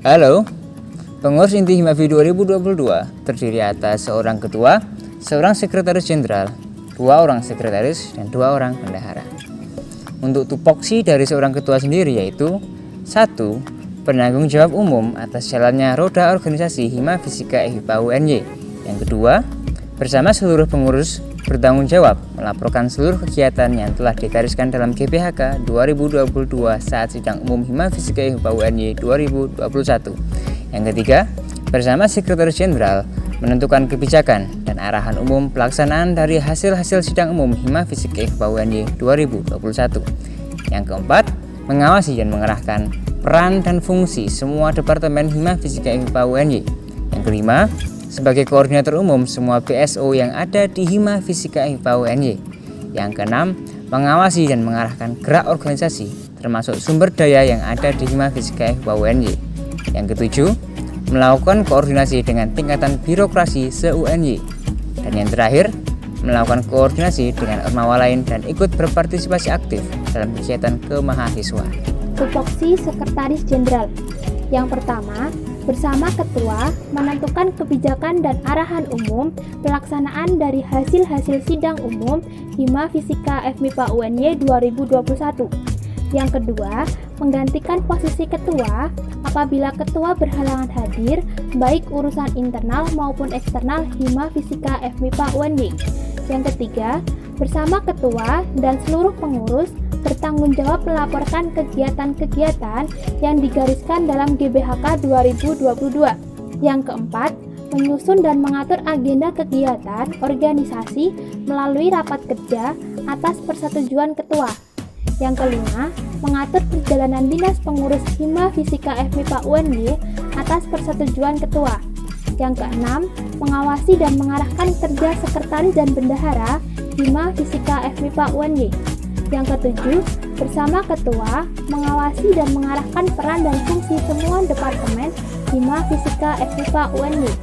Halo, pengurus inti Himavi 2022 terdiri atas seorang ketua, seorang sekretaris jenderal, 2 orang sekretaris, dan 2 orang bendahara. Untuk tupoksi dari seorang ketua sendiri yaitu 1. Penanggung jawab umum atas jalannya roda organisasi Hima Fisika FIPA UNY. Yang kedua, bersama seluruh pengurus bertanggung jawab melaporkan seluruh kegiatan yang telah digariskan dalam GBHK 2022 saat sidang umum Hima Fisika FIPA UNY 2021. Yang ketiga, bersama Sekretaris Jenderal menentukan kebijakan dan arahan umum pelaksanaan dari hasil-hasil sidang umum Hima Fisika FIPA UNY 2021. Yang keempat, mengawasi dan mengerahkan peran dan fungsi semua departemen Hima Fisika FIPA UNY. Yang kelima, sebagai koordinator umum semua PSO yang ada di Hima Fisika FIPA UNY. Yang keenam, mengawasi dan mengarahkan gerak organisasi termasuk sumber daya yang ada di Hima Fisika FIPA UNY. Yang ketujuh, melakukan koordinasi dengan tingkatan birokrasi se-UNY. Dan yang terakhir, melakukan koordinasi dengan ormawa lain dan ikut berpartisipasi aktif dalam kegiatan kemahasiswaan. Tupoksi Sekretaris Jenderal. Yang pertama, bersama Ketua menentukan kebijakan dan arahan umum pelaksanaan dari hasil-hasil sidang umum Hima Fisika FMIPA UNY 2021. Yang kedua, menggantikan posisi Ketua apabila Ketua berhalangan hadir, baik urusan internal maupun eksternal Hima Fisika FMIPA UNY. Yang ketiga, bersama Ketua dan seluruh pengurus bertanggung jawab melaporkan kegiatan-kegiatan yang digariskan dalam GBHK 2022. Yang keempat, menyusun dan mengatur agenda kegiatan organisasi melalui rapat kerja atas persetujuan Ketua. Yang kelima, mengatur perjalanan dinas pengurus Hima Fisika FMIPA UNY atas persetujuan Ketua. Yang keenam, mengawasi dan mengarahkan kerja sekretaris dan bendahara Hima Fisika FMIPA UNY. Yang ketujuh, bersama Ketua, mengawasi dan mengarahkan peran dan fungsi semua departemen Hima Fisika FMIPA UNY.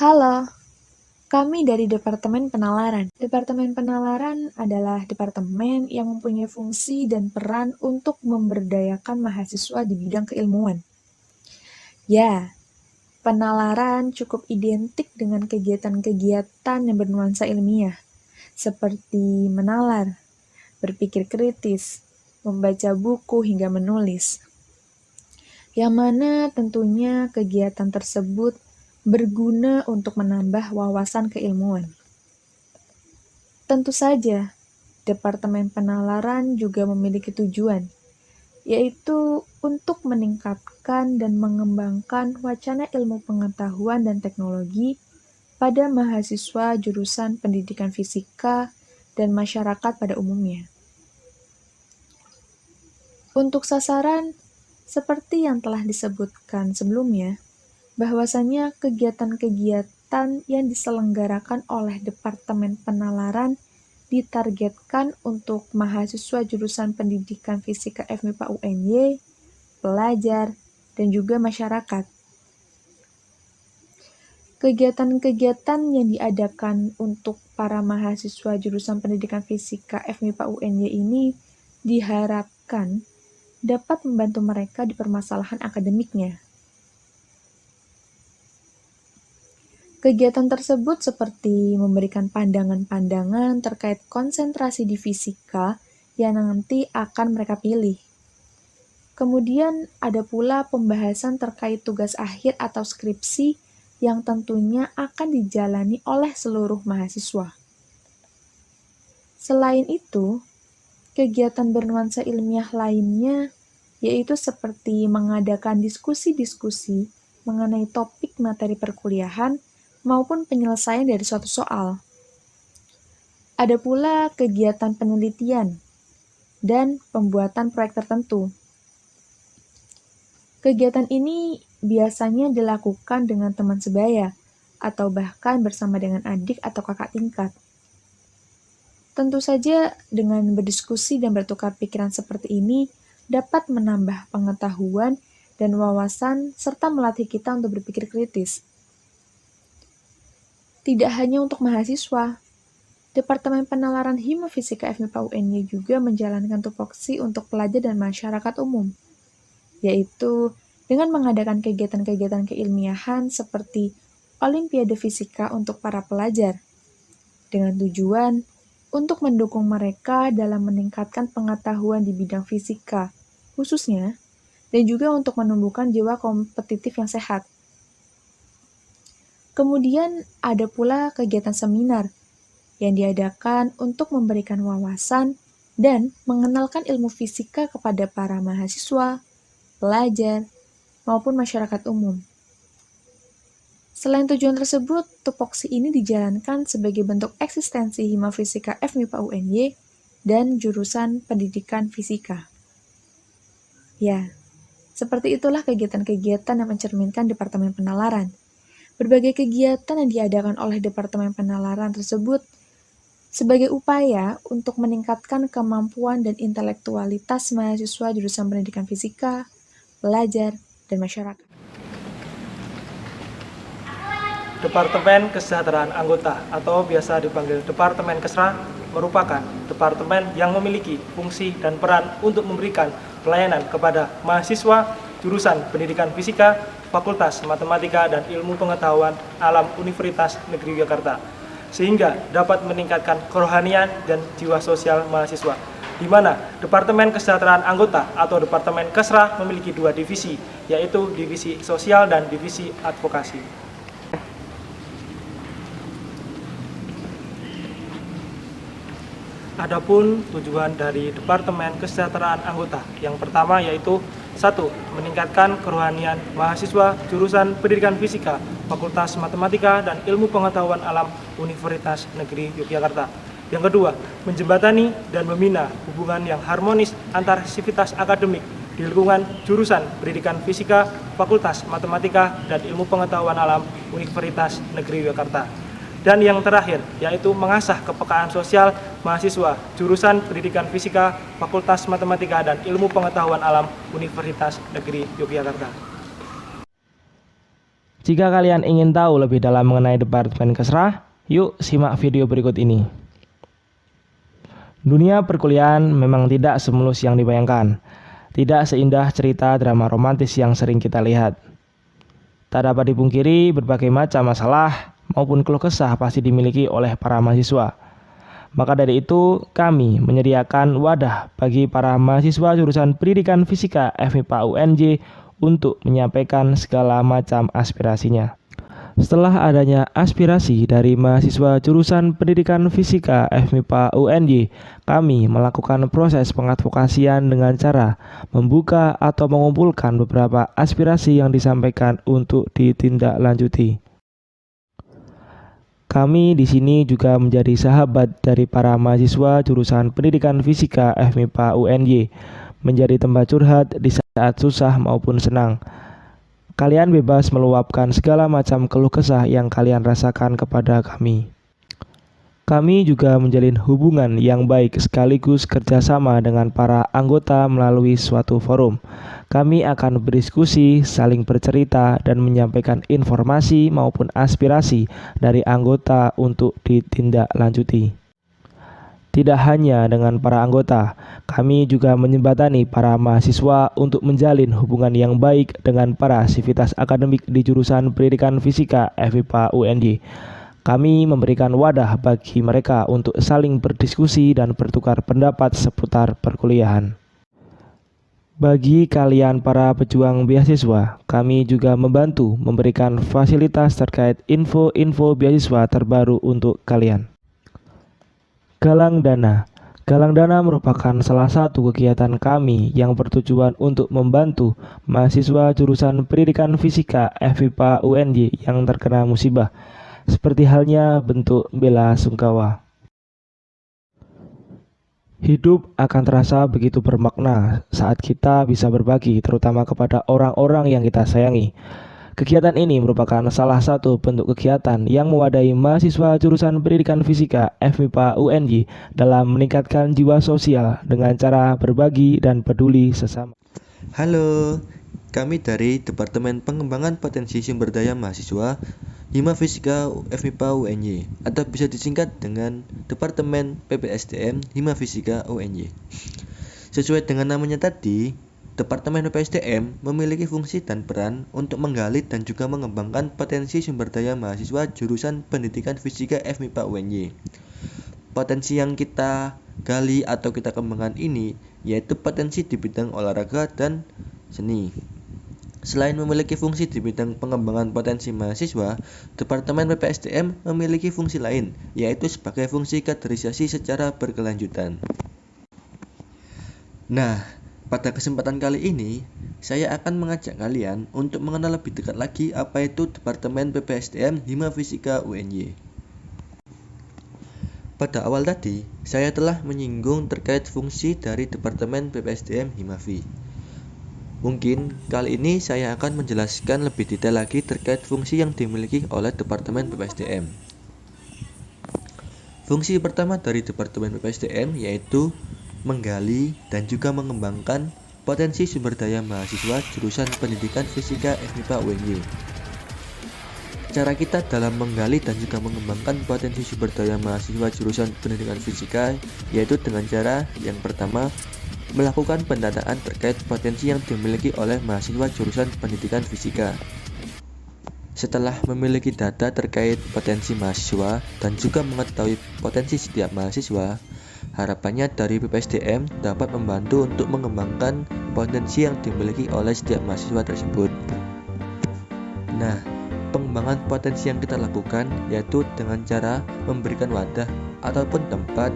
Halo, kami dari Departemen Penalaran. Departemen Penalaran adalah departemen yang mempunyai fungsi dan peran untuk memberdayakan mahasiswa di bidang keilmuan. Ya, penalaran cukup identik dengan kegiatan-kegiatan yang bernuansa ilmiah, seperti menalar, berpikir kritis, membaca buku hingga menulis. Yang mana tentunya kegiatan tersebut berguna untuk menambah wawasan keilmuan. Tentu saja, Departemen Penalaran juga memiliki tujuan, yaitu untuk meningkatkan dan mengembangkan wacana ilmu pengetahuan dan teknologi pada mahasiswa jurusan pendidikan fisika dan masyarakat pada umumnya. Untuk sasaran, seperti yang telah disebutkan sebelumnya, bahwasanya kegiatan-kegiatan kegiatan yang diselenggarakan oleh Departemen Penalaran ditargetkan untuk mahasiswa jurusan Pendidikan Fisika FMIPA UNY, pelajar, dan juga masyarakat. Kegiatan-kegiatan yang diadakan untuk para mahasiswa jurusan Pendidikan Fisika FMIPA UNY ini diharapkan dapat membantu mereka di permasalahan akademiknya. Kegiatan tersebut seperti memberikan pandangan-pandangan terkait konsentrasi di fisika yang nanti akan mereka pilih. Kemudian ada pula pembahasan terkait tugas akhir atau skripsi yang tentunya akan dijalani oleh seluruh mahasiswa. Selain itu, kegiatan bernuansa ilmiah lainnya yaitu seperti mengadakan diskusi-diskusi mengenai topik materi perkuliahan maupun penyelesaian dari suatu soal. Ada pula kegiatan penelitian dan pembuatan proyek tertentu. Kegiatan ini biasanya dilakukan dengan teman sebaya atau bahkan bersama dengan adik atau kakak tingkat. Tentu saja dengan berdiskusi dan bertukar pikiran seperti ini dapat menambah pengetahuan dan wawasan serta melatih kita untuk berpikir kritis. Tidak hanya untuk mahasiswa, Departemen Penalaran Hima Fisika FMIPA UNY juga menjalankan tupoksi untuk pelajar dan masyarakat umum, yaitu dengan mengadakan kegiatan-kegiatan keilmiahan seperti Olimpiade Fisika untuk para pelajar, dengan tujuan untuk mendukung mereka dalam meningkatkan pengetahuan di bidang fisika, khususnya, dan juga untuk menumbuhkan jiwa kompetitif yang sehat. Kemudian ada pula kegiatan seminar yang diadakan untuk memberikan wawasan dan mengenalkan ilmu fisika kepada para mahasiswa, pelajar, maupun masyarakat umum. Selain tujuan tersebut, tupoksi ini dijalankan sebagai bentuk eksistensi Hima Fisika FMIPA UNY dan jurusan Pendidikan Fisika. Ya, seperti itulah kegiatan-kegiatan yang mencerminkan Departemen Penalaran. Berbagai kegiatan yang diadakan oleh Departemen Penalaran tersebut sebagai upaya untuk meningkatkan kemampuan dan intelektualitas mahasiswa jurusan Pendidikan Fisika, pelajar, dan masyarakat. Departemen Kesejahteraan Anggota atau biasa dipanggil Departemen Kesra merupakan departemen yang memiliki fungsi dan peran untuk memberikan pelayanan kepada mahasiswa jurusan Pendidikan Fisika, Fakultas Matematika dan Ilmu Pengetahuan Alam Universitas Negeri Yogyakarta, sehingga dapat meningkatkan kerohanian dan jiwa sosial mahasiswa, di mana Departemen Kesejahteraan Anggota atau Departemen Kesra memiliki dua divisi, yaitu Divisi Sosial dan Divisi Advokasi. Adapun tujuan dari Departemen Kesejahteraan Anggota yang pertama yaitu 1. Meningkatkan kerohanian mahasiswa jurusan Pendidikan Fisika, Fakultas Matematika dan Ilmu Pengetahuan Alam Universitas Negeri Yogyakarta. Yang kedua, menjembatani dan membina hubungan yang harmonis antar sivitas akademik di lingkungan jurusan Pendidikan Fisika, Fakultas Matematika dan Ilmu Pengetahuan Alam Universitas Negeri Yogyakarta. Dan yang terakhir, yaitu mengasah kepekaan sosial mahasiswa jurusan Pendidikan Fisika, Fakultas Matematika dan Ilmu Pengetahuan Alam Universitas Negeri Yogyakarta. Jika kalian ingin tahu lebih dalam mengenai Departemen Kesra, yuk simak video berikut ini. Dunia perkuliahan memang tidak semulus yang dibayangkan, tidak seindah cerita drama romantis yang sering kita lihat. Tak dapat dipungkiri, berbagai macam masalah maupun keluh kesah pasti dimiliki oleh para mahasiswa. Maka dari itu, kami menyediakan wadah bagi para mahasiswa jurusan Pendidikan Fisika FMIPA UNY untuk menyampaikan segala macam aspirasinya. Setelah adanya aspirasi dari mahasiswa jurusan Pendidikan Fisika FMIPA UNY, kami melakukan proses pengadvokasian dengan cara membuka atau mengumpulkan beberapa aspirasi yang disampaikan untuk ditindaklanjuti. Kami di sini juga menjadi sahabat dari para mahasiswa jurusan Pendidikan Fisika FMIPA UNY, menjadi tempat curhat di saat susah maupun senang. Kalian bebas meluapkan segala macam keluh kesah yang kalian rasakan kepada kami. Kami juga menjalin hubungan yang baik sekaligus kerjasama dengan para anggota melalui suatu forum. Kami akan berdiskusi, saling bercerita, dan menyampaikan informasi maupun aspirasi dari anggota untuk ditindaklanjuti. Tidak hanya dengan para anggota, kami juga menjembatani para mahasiswa untuk menjalin hubungan yang baik dengan para sivitas akademik di jurusan Pendidikan Fisika FMIPA UNY. Kami memberikan wadah bagi mereka untuk saling berdiskusi dan bertukar pendapat seputar perkuliahan. Bagi kalian para pejuang beasiswa, kami juga membantu memberikan fasilitas terkait info-info beasiswa terbaru untuk kalian. Galang Dana. Galang Dana merupakan salah satu kegiatan kami yang bertujuan untuk membantu mahasiswa jurusan Pendidikan Fisika FMIPA UNY yang terkena musibah, seperti halnya bentuk bela sungkawa. Hidup akan terasa begitu bermakna saat kita bisa berbagi, terutama kepada orang-orang yang kita sayangi. Kegiatan ini merupakan salah satu bentuk kegiatan yang mewadahi mahasiswa jurusan Pendidikan Fisika FMIPA UNY dalam meningkatkan jiwa sosial dengan cara berbagi dan peduli sesama. Halo, kami dari Departemen Pengembangan Potensi Sumber Daya Mahasiswa Hima Fisika FMIPA UNY, atau bisa disingkat dengan Departemen PPSDM Hima Fisika UNY. Sesuai dengan namanya tadi, Departemen PPSDM memiliki fungsi dan peran untuk menggali dan juga mengembangkan potensi sumber daya mahasiswa jurusan Pendidikan Fisika FMIPA UNY. Potensi yang kita gali atau kita kembangkan ini yaitu potensi di bidang olahraga dan seni. Selain memiliki fungsi di bidang pengembangan potensi mahasiswa, Departemen PPSDM memiliki fungsi lain, yaitu sebagai fungsi kaderisasi secara berkelanjutan. Nah, pada kesempatan kali ini, saya akan mengajak kalian untuk mengenal lebih dekat lagi apa itu Departemen PPSDM Hima Fisika UNY. Pada awal tadi, saya telah menyinggung terkait fungsi dari Departemen PPSDM Himafi. Mungkin kali ini saya akan menjelaskan lebih detail lagi terkait fungsi yang dimiliki oleh Departemen PPSDM. Fungsi pertama dari Departemen PPSDM yaitu menggali dan juga mengembangkan potensi sumber daya mahasiswa jurusan Pendidikan Fisika FMIPA UNY. Cara kita dalam menggali dan juga mengembangkan potensi sumber daya mahasiswa jurusan Pendidikan Fisika yaitu dengan cara yang pertama, melakukan pendataan terkait potensi yang dimiliki oleh mahasiswa jurusan Pendidikan Fisika. Setelah memiliki data terkait potensi mahasiswa dan juga mengetahui potensi setiap mahasiswa, harapannya dari PPSDM dapat membantu untuk mengembangkan potensi yang dimiliki oleh setiap mahasiswa tersebut. Nah, pengembangan potensi yang kita lakukan yaitu dengan cara memberikan wadah ataupun tempat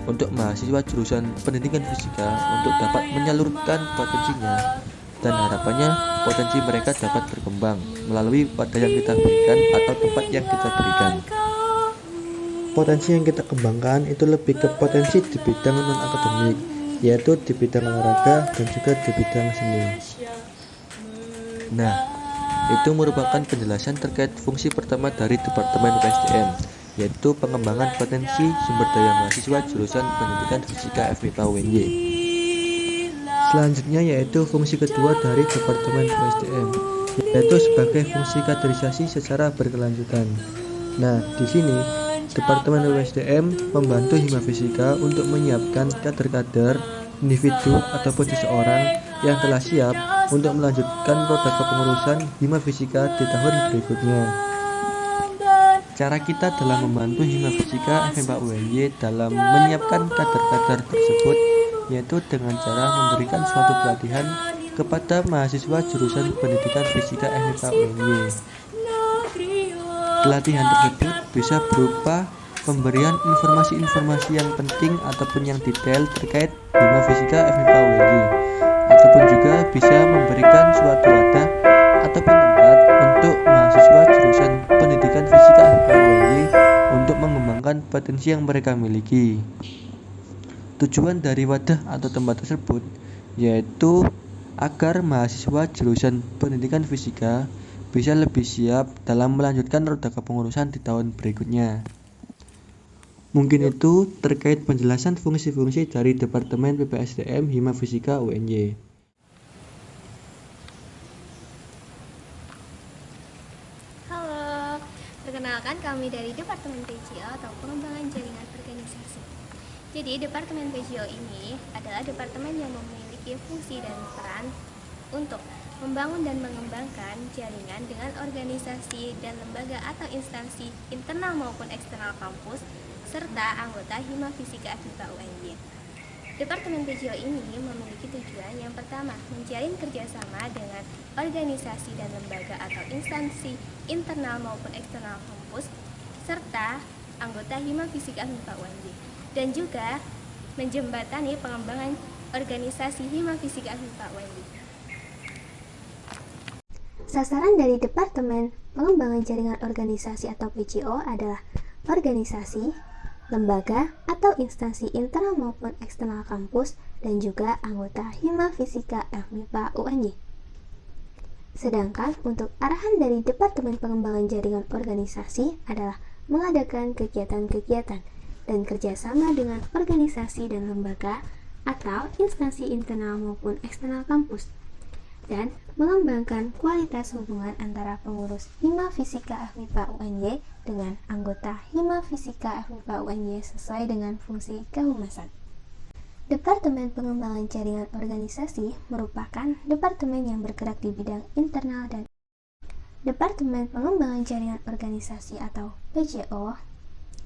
untuk mahasiswa jurusan Pendidikan Fisika untuk dapat menyalurkan potensinya, dan harapannya potensi mereka dapat berkembang melalui wadah yang kita berikan atau tempat yang kita berikan. Potensi yang kita kembangkan itu lebih ke potensi di bidang non-akademik, yaitu di bidang olahraga dan juga di bidang seni. Nah, itu merupakan penjelasan terkait fungsi pertama dari Departemen PPSDM, yaitu pengembangan potensi sumber daya mahasiswa jurusan Pendidikan Fisika FMIPA UNY. Selanjutnya yaitu fungsi kedua dari Departemen PPSDM, yaitu sebagai fungsi kaderisasi secara berkelanjutan. Nah, di sini Departemen PPSDM membantu Hima Fisika untuk menyiapkan kader-kader, individu ataupun seseorang yang telah siap untuk melanjutkan roda kepengurusan Hima Fisika di tahun berikutnya. Cara kita dalam membantu Hima Fisika FMIPA UNY dalam menyiapkan kader-kader tersebut yaitu dengan cara memberikan suatu pelatihan kepada mahasiswa jurusan Pendidikan Fisika FMIPA UNY. Pelatihan tersebut bisa berupa pemberian informasi-informasi yang penting ataupun yang detail terkait Hima Fisika FMIPA UNY, ataupun juga bisa memberikan suatu wadah ataupun tempat untuk mahasiswa jurusan Pendidikan Fisika FMIPA UNY untuk mengembangkan potensi yang mereka miliki. Tujuan dari wadah atau tempat tersebut yaitu agar mahasiswa jurusan pendidikan fisika bisa lebih siap dalam melanjutkan roda kepengurusan di tahun berikutnya. Mungkin itu terkait penjelasan fungsi-fungsi dari Departemen PPSDM Hima Fisika UNY. Halo, perkenalkan kami dari Departemen PJO atau Pengembangan Jaringan Organisasi. Jadi, Departemen PJO ini adalah departemen yang memiliki fungsi dan peran untuk membangun dan mengembangkan jaringan dengan organisasi dan lembaga atau instansi internal maupun eksternal kampus, serta anggota Hima Fisika FMIPA UNY. Departemen PJO ini memiliki tujuan yang pertama, menjalin kerjasama dengan organisasi dan lembaga atau instansi internal maupun eksternal kampus, serta anggota Hima Fisika FMIPA UNY, dan juga menjembatani pengembangan organisasi Hima Fisika FMIPA UNY. Sasaran dari Departemen Pengembangan Jaringan Organisasi atau PJO adalah organisasi, lembaga atau instansi internal maupun eksternal kampus, dan juga anggota Hima Fisika FMIPA UNY. Sedangkan untuk arahan dari Departemen Pengembangan Jaringan Organisasi adalah mengadakan kegiatan-kegiatan dan kerjasama dengan organisasi dan lembaga atau instansi internal maupun eksternal kampus, dan mengembangkan kualitas hubungan antara pengurus Hima Fisika FMIPA UNY dengan anggota Hima Fisika FMIPA UNY sesuai dengan fungsi kehumasan. Departemen Pengembangan Jaringan Organisasi merupakan departemen yang bergerak di bidang internal dan Departemen Pengembangan Jaringan Organisasi atau PJO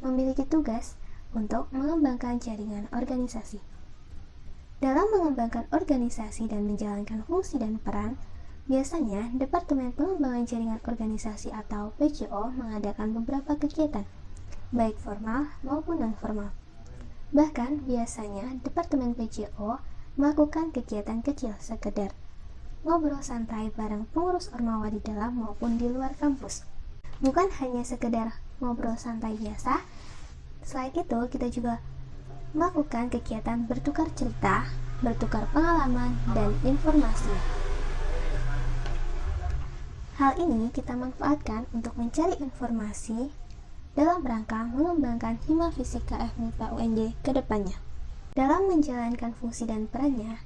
memiliki tugas untuk mengembangkan jaringan organisasi. Dalam mengembangkan organisasi dan menjalankan fungsi dan peran, biasanya Departemen Pengembangan Jaringan Organisasi atau PJO mengadakan beberapa kegiatan, baik formal maupun non-formal. Bahkan biasanya Departemen PJO melakukan kegiatan kecil sekedar ngobrol santai bareng pengurus Ormawa di dalam maupun di luar kampus. Bukan hanya sekedar ngobrol santai biasa, selain itu kita juga melakukan kegiatan bertukar cerita, bertukar pengalaman, dan informasi. Hal ini kita manfaatkan untuk mencari informasi dalam rangka mengembangkan Hima Fisika FMIPA UNY ke depannya. Dalam menjalankan fungsi dan perannya,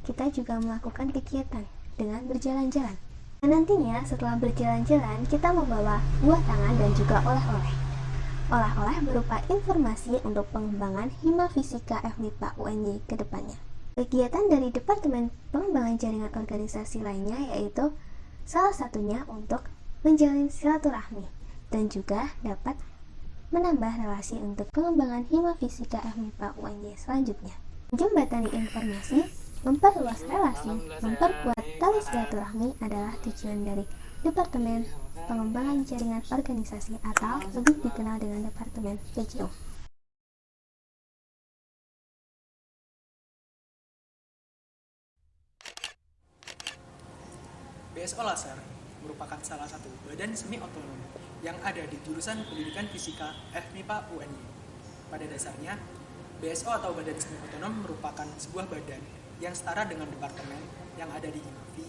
kita juga melakukan kegiatan dengan berjalan-jalan. Dan nantinya setelah berjalan-jalan, kita membawa buah tangan dan juga oleh-oleh. Oleh-oleh berupa informasi untuk pengembangan Hima Fisika FMIPA UNY ke depannya. Kegiatan dari Departemen Pengembangan Jaringan Organisasi lainnya yaitu salah satunya untuk menjalin silaturahmi dan juga dapat menambah relasi untuk pengembangan Hima Fisika FMIPA UNY selanjutnya. Menjembatani informasi, memperluas relasi, memperkuat tali silaturahmi adalah tujuan dari Departemen Pengembangan Jaringan Organisasi atau lebih dikenal dengan Departemen PJO. BSO Laser merupakan salah satu badan semi otonom yang ada di jurusan Pendidikan Fisika FMIPA UNY. Pada dasarnya, BSO atau Badan Semi Otonom merupakan sebuah badan yang setara dengan departemen yang ada di Himafi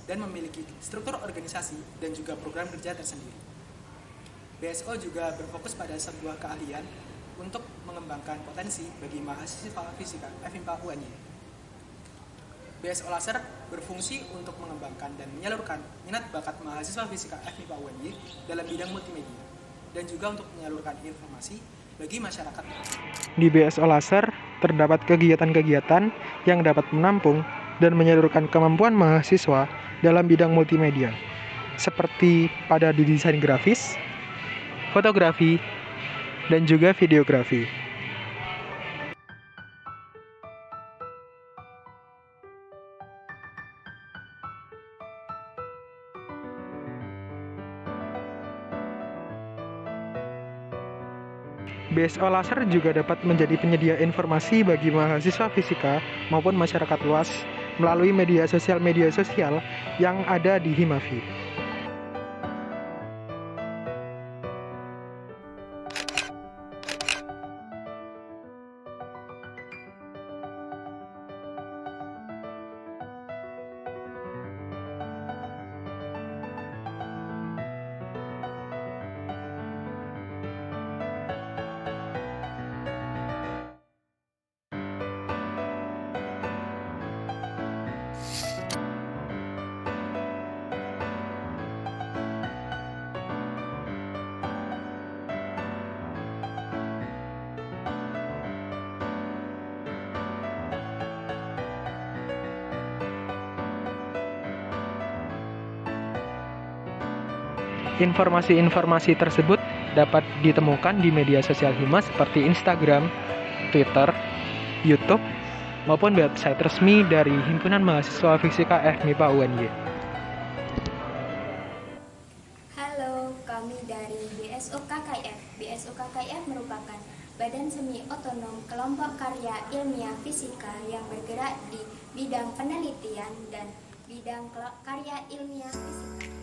dan memiliki struktur organisasi dan juga program kerja tersendiri. BSO juga berfokus pada sebuah keahlian untuk mengembangkan potensi bagi mahasiswa fisika FMIPA UNY. BSO Laser berfungsi untuk mengembangkan dan menyalurkan minat bakat mahasiswa fisika FMIPA UNY dalam bidang multimedia dan juga untuk menyalurkan informasi bagi masyarakat. Di BSO Laser terdapat kegiatan-kegiatan yang dapat menampung dan menyalurkan kemampuan mahasiswa dalam bidang multimedia, seperti pada di desain grafis, fotografi, dan juga videografi. BSO Laser juga dapat menjadi penyedia informasi bagi mahasiswa fisika maupun masyarakat luas melalui media sosial yang ada di Himafi. Informasi-informasi tersebut dapat ditemukan di media sosial Hima seperti Instagram, Twitter, YouTube, maupun website resmi dari Himpunan Mahasiswa Fisika FMIPA UNY. Halo, kami dari BSOKKIF. BSOKKIF merupakan badan semi otonom kelompok karya ilmiah fisika yang bergerak di bidang penelitian dan bidang karya ilmiah fisika.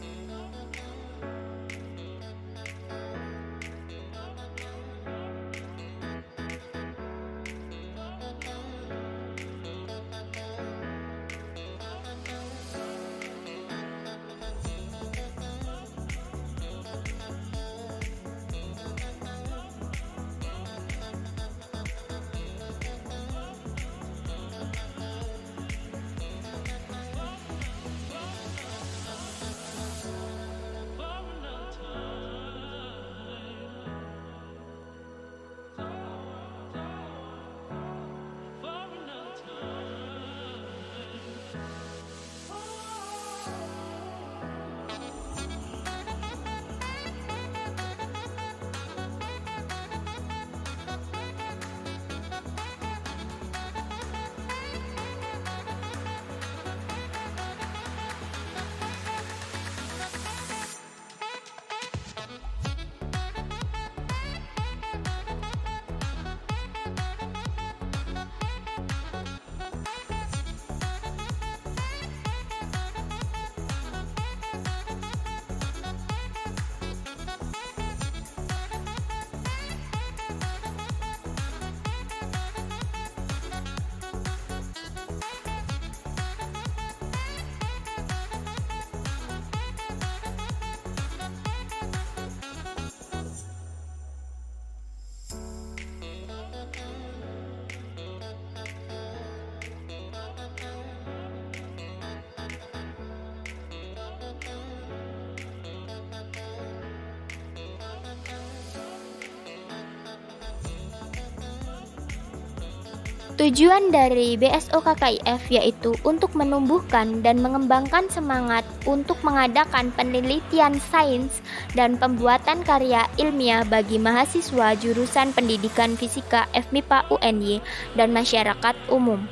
Tujuan dari BSOKKIF yaitu untuk menumbuhkan dan mengembangkan semangat untuk mengadakan penelitian sains dan pembuatan karya ilmiah bagi mahasiswa jurusan Pendidikan Fisika FMIPA UNY dan masyarakat umum.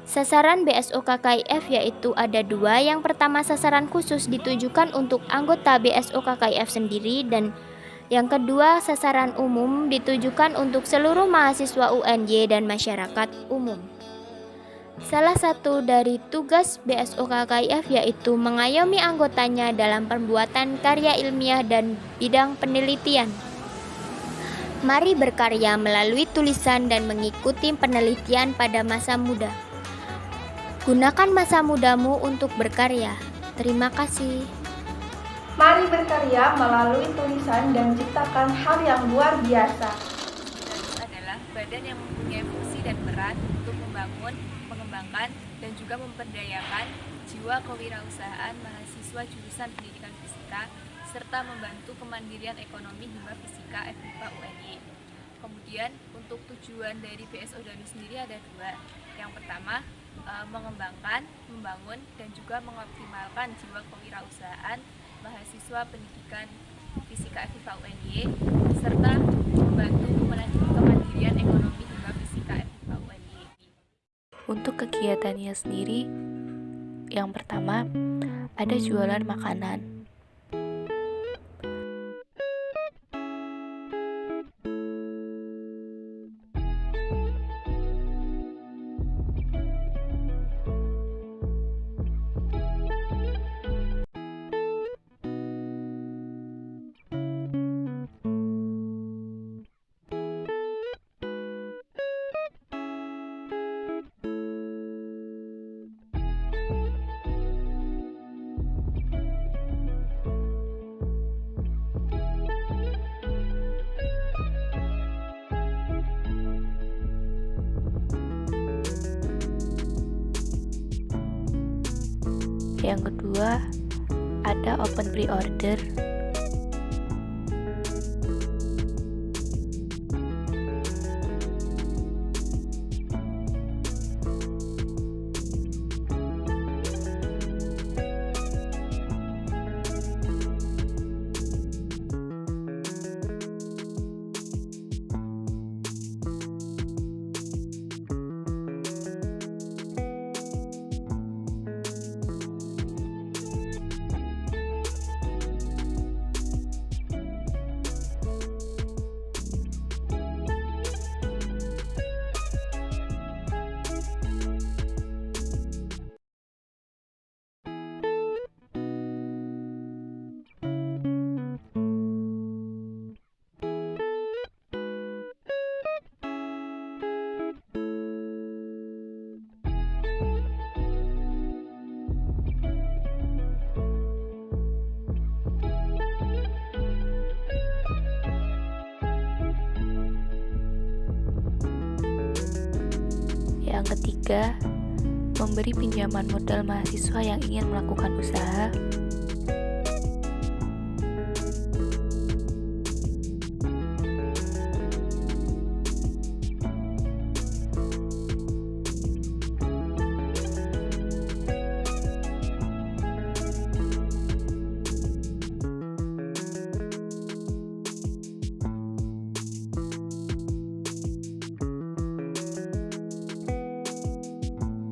Sasaran BSOKKIF yaitu ada dua. Yang pertama, sasaran khusus ditujukan untuk anggota BSOKKIF sendiri, dan yang kedua, sasaran umum ditujukan untuk seluruh mahasiswa UNY dan masyarakat umum. Salah satu dari tugas BSOKKIF yaitu mengayomi anggotanya dalam pembuatan karya ilmiah dan bidang penelitian. Mari berkarya melalui tulisan dan mengikuti penelitian pada masa muda. Gunakan masa mudamu untuk berkarya. Terima kasih. Mari berkarya melalui tulisan dan ciptakan hal yang luar biasa. Himapus adalah badan yang mempunyai fungsi dan peran untuk membangun, mengembangkan, dan juga memperdayakan jiwa kewirausahaan mahasiswa jurusan Pendidikan Fisika serta membantu kemandirian ekonomi Hima Fisika FMIPA UNY. Kemudian untuk tujuan dari BSO Danu sendiri ada dua. Yang pertama, mengembangkan, membangun, dan juga mengoptimalkan jiwa kewirausahaan mahasiswa Pendidikan Fisika FMIPA UNY serta membantu kemandirian ekonomi Hima Fisika FMIPA UNY. Untuk kegiatannya sendiri, yang pertama ada jualan makanan. Yang kedua, ada open pre-order. Yang ketiga, memberi pinjaman modal mahasiswa yang ingin melakukan usaha.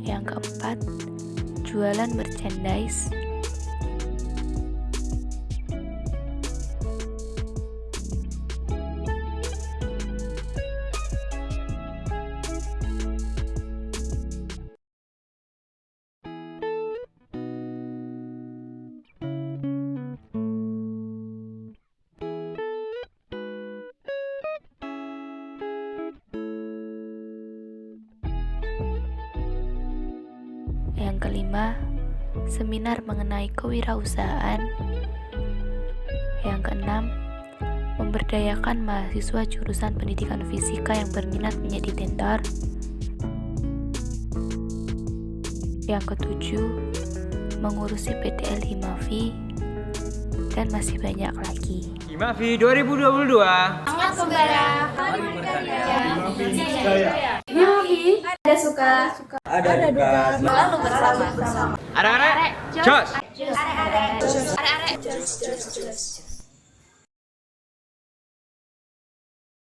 Yang keempat, jualan merchandise. Yang kelima, seminar mengenai kewirausahaan. Yang keenam, memberdayakan mahasiswa jurusan pendidikan fisika yang berminat menjadi tentor. Yang ketujuh, mengurusi PTL Himavi, dan masih banyak lagi. Himavi 2022. Semangat saudara. Mari berkarya. Himavi, ada suka, Ada duka. Selalu bersama. Arek-arek, jos. Arek-arek.